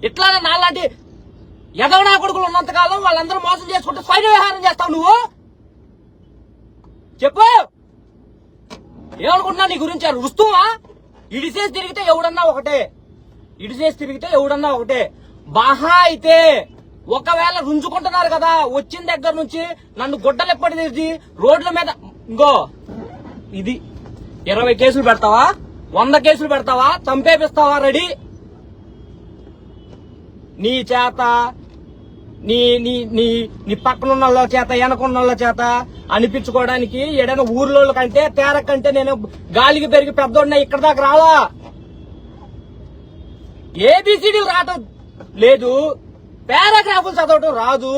ఇట్లానే నాలాంటి ఎదవనా కొడుకులు ఉన్నంతకాలం వాళ్ళందరూ మోసం చేసుకుంటే స్వైర విహారం చేస్తావు నువ్వు. చెప్పు, ఏమనుకుంటున్నావు నీ గురించి? రుస్తువా? ఇడిసేసి తిరిగితే ఎవడన్నా ఒకటే. బాహా అయితే ఒకవేళ రుంజుకుంటున్నారు కదా, వచ్చిన దగ్గర నుంచి నన్ను గుడ్డలు ఎప్పటి తెచ్చి రోడ్ల మీద ఇంకో ఇది 20 కేసులు పెడతావా, 100 కేసులు పెడతావా, చంపేపిస్తావా? రెడీ? నీ చేత నీ నీ నీ నీ పక్కనున్న వాళ్ళ చేత వెనకున్న వాళ్ళ చేత అనిపించుకోవడానికి ఏదైనా ఊర్లో కంటే తేరకంటే నేను గాలికి పెరిగి పెద్దోడినా ఇక్కడ దాకా రాలా. ఏబిసిడీలు రావటం లేదు, పారాగ్రాఫ్లు చదవటం రాదు.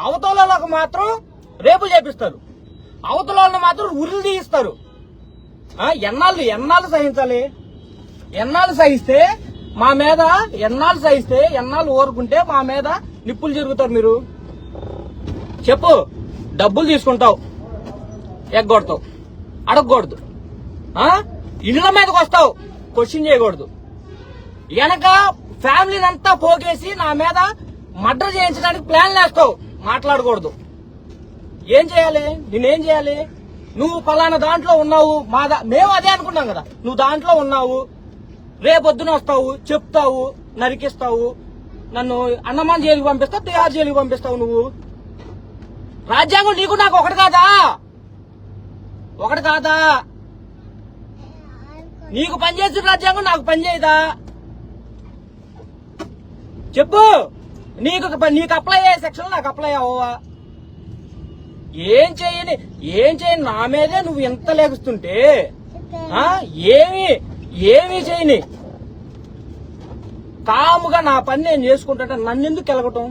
అవతలకు మాత్రం రేపులు చేపిస్తారు, అవతల మాత్రం ఉరులు తీయిస్తారు. ఎన్నాళ్ళు సహించాలి? ఎన్నాళ్ళు సహిస్తే మా మీద, ఎన్నాళ్ళు ఊరుకుంటే మా మీద నిప్పులు జరుగుతారు మీరు? చెప్పు. డబ్బులు తీసుకుంటావు, ఎగ్గొడతావు, అడగకూడదు. ఇళ్ళ మీదకి వస్తావు, క్వశ్చన్ చేయకూడదు. వెనక ఫ్యామిలీని అంతా పోగేసి నా మీద మర్డర్ చేయించడానికి ప్లాన్ వేస్తావు, మాట్లాడకూడదు. ఏం చేయాలి? నేనేం చేయాలి? నువ్వు పలానా దాంట్లో ఉన్నావు, మేము అదే అనుకున్నాం కదా, నువ్వు దాంట్లో ఉన్నావు, రేపొద్దున వస్తావు, చెప్తావు, నరికిస్తావు, నన్ను అన్నమాన్ జైలుకి పంపిస్తావు, తిహార్ జైలుకి పంపిస్తావు. నువ్వు రాజ్యాంగం నీకు నాకు ఒకటి కాదా? నీకు పనిచేసిన రాజ్యాంగం నాకు పనిచేయదా? చెప్పు. నీకు అప్లై అయ్యే సెక్షన్ నాకు అప్లై అవ్వవా? ఏం చేయని నా మీదే నువ్వు ఎంత లేగుస్తుంటే ఏమీ చేయని కాముగా నా పని నేను చేసుకుంటుంటే నన్నెందుకు కెలగటం?